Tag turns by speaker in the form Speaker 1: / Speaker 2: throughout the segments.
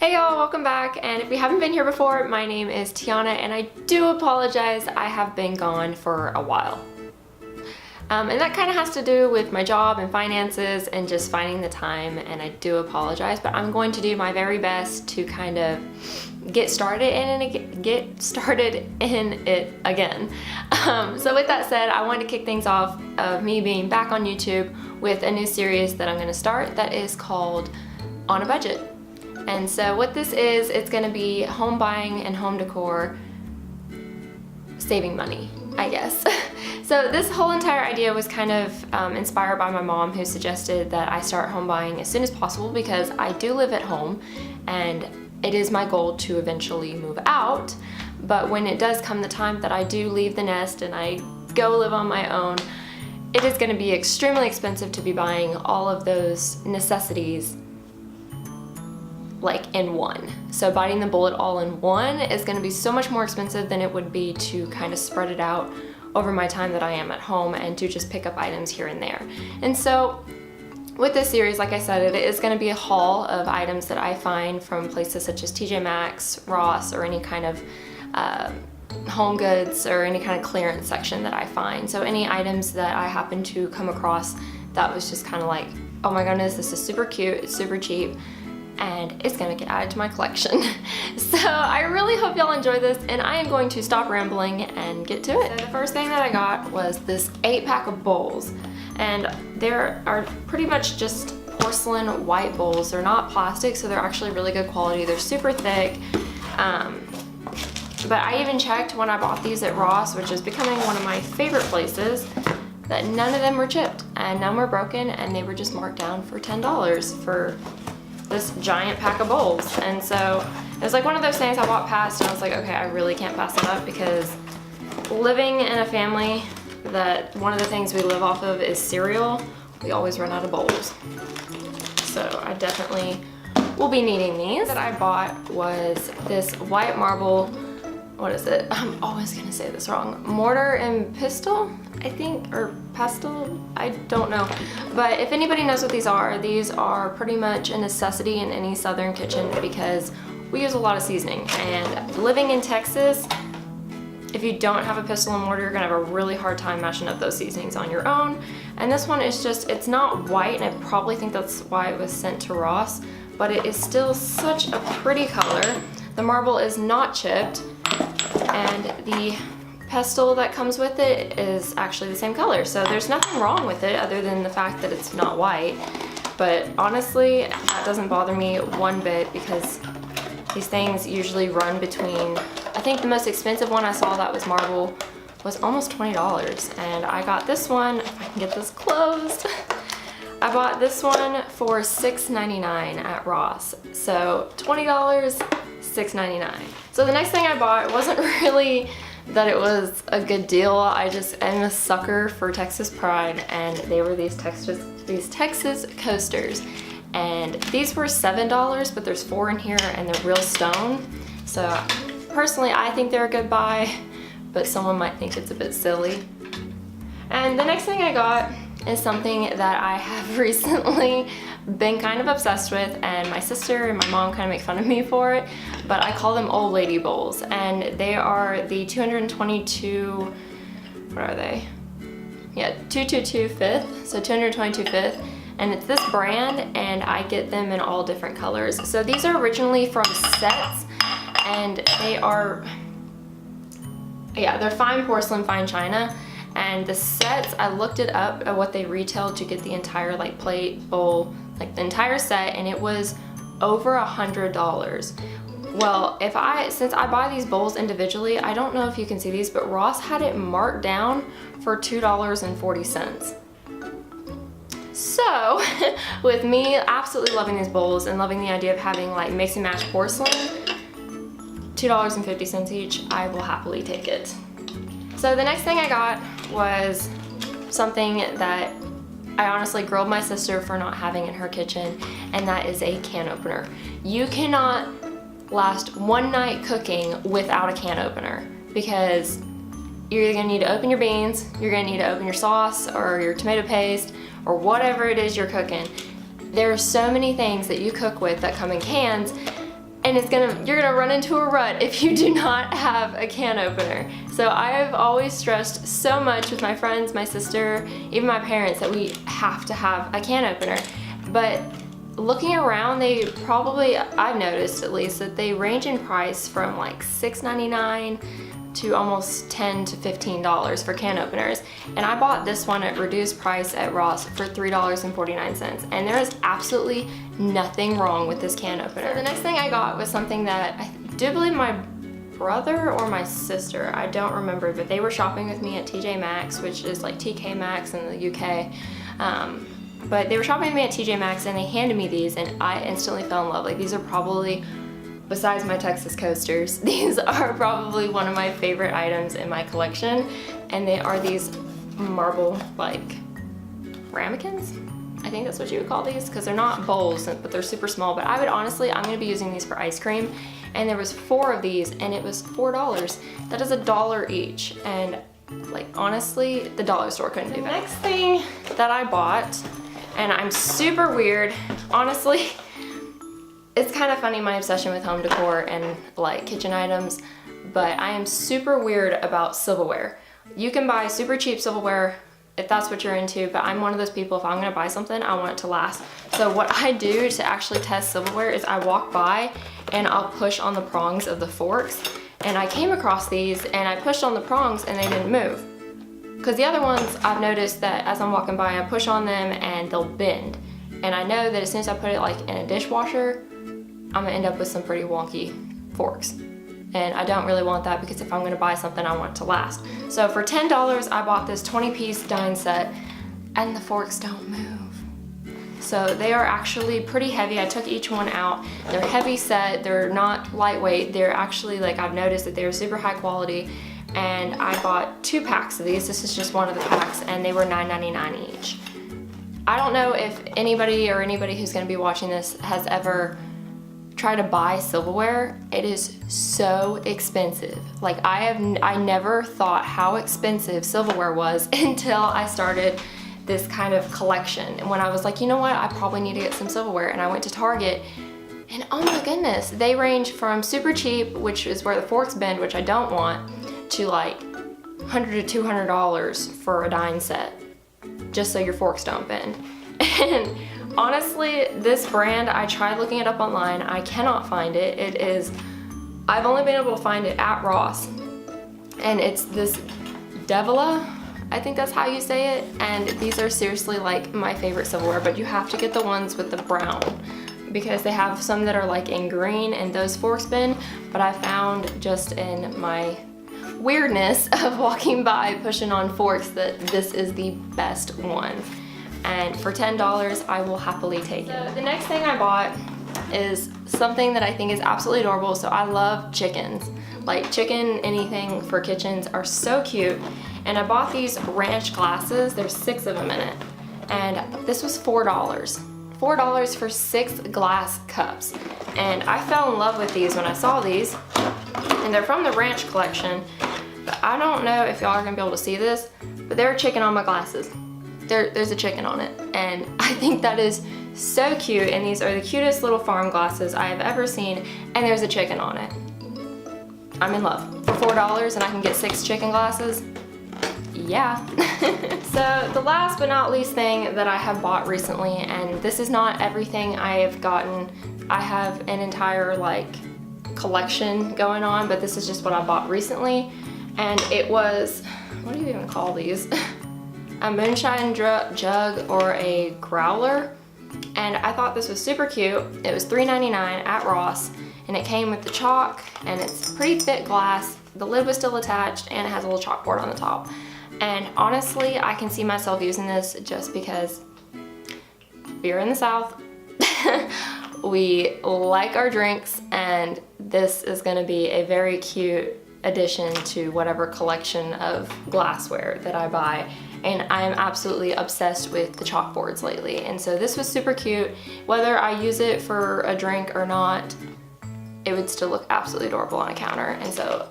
Speaker 1: Hey y'all, welcome back, and if you haven't been here before, my name is Tiana and I do apologize, I have been gone for a while. And that kind of has to do with my job and finances and just finding the time, and I do apologize, but I'm going to do my very best to kind of get started in it again. So with that said, I wanted to kick things off of me being back on YouTube with a new series that I'm going to start that is called On a Budget. And so what this is, it's going to be home buying and home decor saving money, I guess. So this whole entire idea was kind of inspired by my mom, who suggested that I start home buying as soon as possible because I do live at home and it is my goal to eventually move out. But when it does come the time that I do leave the nest and I go live on my own, it is going to be extremely expensive to be buying all of those necessities like in one. So biting the bullet all in one is going to be so much more expensive than it would be to kind of spread it out over my time that I am at home and to just pick up items here and there. And so with this series, like I said, it is going to be a haul of items that I find from places such as TjMaxx, Ross, or any kind of Homegoods or any kind of clearance section that I find. So any items that I happen to come across that was just kind of like, oh my goodness, this is super cute, it's super cheap, and it's gonna get added to my collection. So I really hope y'all enjoy this, and I am going to stop rambling and get to it. So the first thing that I got was this 8-pack of bowls, and there are pretty much just porcelain white bowls. They're not plastic, so they're actually really good quality. They're super thick. But I even checked when I bought these at Ross, which is becoming one of my favorite places, that none of them were chipped and none were broken, and they were just marked down for $10 for this giant pack of bowls. And so it was like one of those things I walked past and I was like, okay, I really can't pass it up, because living in a family that one of the things we live off of is cereal, we always run out of bowls. So I definitely will be needing these. That I bought was this white marble, what is it? I'm always gonna say this wrong. Mortar and pestle, I think, or pestle, I don't know. But if anybody knows what these are pretty much a necessity in any southern kitchen because we use a lot of seasoning. And living in Texas, if you don't have a pestle and mortar, you're gonna have a really hard time mashing up those seasonings on your own. And this one is just, it's not white, and I probably think that's why it was sent to Ross, but it is still such a pretty color. The marble is not chipped, and the pestle that comes with it is actually the same color. So there's nothing wrong with it other than the fact that it's not white. But honestly, that doesn't bother me one bit, because these things usually run between, I think the most expensive one I saw that was marble was almost $20. And I got this one, if I can get this closed, I bought this one for $6.99 at Ross. So $20, $6.99. So the next thing I bought wasn't really that it was a good deal. I just am a sucker for Texas Pride, and they were these Texas coasters. And these were $7, but there's 4 in here and they're real stone. So personally, I think they're a good buy, but someone might think it's a bit silly. And the next thing I got is something that I have recently been kind of obsessed with, and my sister and my mom kind of make fun of me for it, but I call them old lady bowls, and they are the 222, what are they? Yeah, 222 fifth, so 222 fifth, and it's this brand, and I get them in all different colors. So these are originally from sets, and they are, yeah, they're fine porcelain, fine china. And the sets, I looked it up at what they retailed to get the entire like plate, bowl, like the entire set, and it was over $100. Well, since I buy these bowls individually, I don't know if you can see these, but Ross had it marked down for $2.40. So with me absolutely loving these bowls and loving the idea of having like mix and match porcelain, $2.50 each, I will happily take it. So the next thing I got was something that I honestly grilled my sister for not having in her kitchen, and that is a can opener. You cannot last one night cooking without a can opener, because you're either gonna need to open your beans, you're gonna need to open your sauce or your tomato paste or whatever it is you're cooking. There are so many things that you cook with that come in cans, and you're gonna run into a rut if you do not have a can opener. So I have always stressed so much with my friends, my sister, even my parents, that we have to have a can opener. But looking around, I've noticed at least, that they range in price from like $6.99 to almost $10 to $15 for can openers. And I bought this one at reduced price at Ross for $3.49. And there is absolutely nothing wrong with this can opener. So the next thing I got was something that I do believe my brother or my sister, I don't remember, but they were shopping with me at TjMaxx, which is like TkMaxx in the UK. But they were shopping with me at TjMaxx and they handed me these, and I instantly fell in love. Like, these are probably, besides my Texas coasters, these are probably one of my favorite items in my collection. And they are these marble, like, ramekins? I think that's what you would call these, because they're not bowls, but they're super small. But I'm gonna be using these for ice cream. And there was 4 of these, and it was $4. That is $1 each. And like, honestly, the dollar store couldn't do that. The next thing that I bought, and I'm super weird, honestly, it's kind of funny, my obsession with home decor and like kitchen items, but I am super weird about silverware. You can buy super cheap silverware if that's what you're into, but I'm one of those people, if I'm gonna buy something, I want it to last. So what I do to actually test silverware is I walk by and I'll push on the prongs of the forks. And I came across these and I pushed on the prongs and they didn't move. Because the other ones, I've noticed that as I'm walking by, I push on them and they'll bend. And I know that as soon as I put it like in a dishwasher, I'm gonna end up with some pretty wonky forks. And I don't really want that, because if I'm gonna buy something, I want it to last. So for $10, I bought this 20-piece dine set, and the forks don't move. So they are actually pretty heavy. I took each one out. They're heavy set, they're not lightweight. They're actually, like, I've noticed that they're super high quality. And I bought 2 packs of these. This is just one of the packs, and they were $9.99 each. I don't know if anybody who's gonna be watching this has ever tried to buy silverware. It is so expensive. Like, I never thought how expensive silverware was until I started this kind of collection. And when I was like, you know what, I probably need to get some silverware, and I went to Target, and oh my goodness, they range from super cheap, which is where the forks bend, which I don't want, to like $100 to $200 for a dine set, just so your forks don't bend. And honestly, this brand, I tried looking it up online, I cannot find it. I've only been able to find it at Ross, and it's this Devila, I think that's how you say it, and these are seriously like my favorite silverware, but you have to get the ones with the brown, because they have some that are like in green and those forks bend, but I found just in my weirdness of walking by pushing on forks that this is the best one. And for $10, I will happily take it. So the next thing I bought is something that I think is absolutely adorable. So I love chickens. Like, chicken anything for kitchens are so cute. And I bought these ranch glasses. There's 6 of them in it. And this was $4. $4 for 6 glass cups. And I fell in love with these when I saw these. And they're from the ranch collection. But I don't know if y'all are gonna be able to see this, but there's a chicken on my glasses. There's a chicken on it, and I think that is so cute. And these are the cutest little farm glasses I have ever seen, and there's a chicken on it. I'm in love. For $4 and I can get 6 chicken glasses, yeah. So the last but not least thing that I have bought recently, and this is not everything I have gotten. I have an entire like collection going on, but this is just what I bought recently. And it was, what do you even call these? A moonshine jug or a growler. And I thought this was super cute. It was $3.99 at Ross, and it came with the chalk, and it's pretty thick glass. The lid was still attached, and it has a little chalkboard on the top. And honestly, I can see myself using this just because we're in the South. We like our drinks, and this is gonna be a very cute addition to whatever collection of glassware that I buy. And I am absolutely obsessed with the chalkboards lately. And so this was super cute. Whether I use it for a drink or not, it would still look absolutely adorable on a counter. And so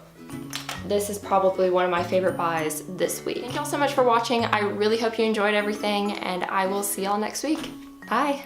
Speaker 1: this is probably one of my favorite buys this week. Thank y'all so much for watching. I really hope you enjoyed everything, and I will see y'all next week. Bye.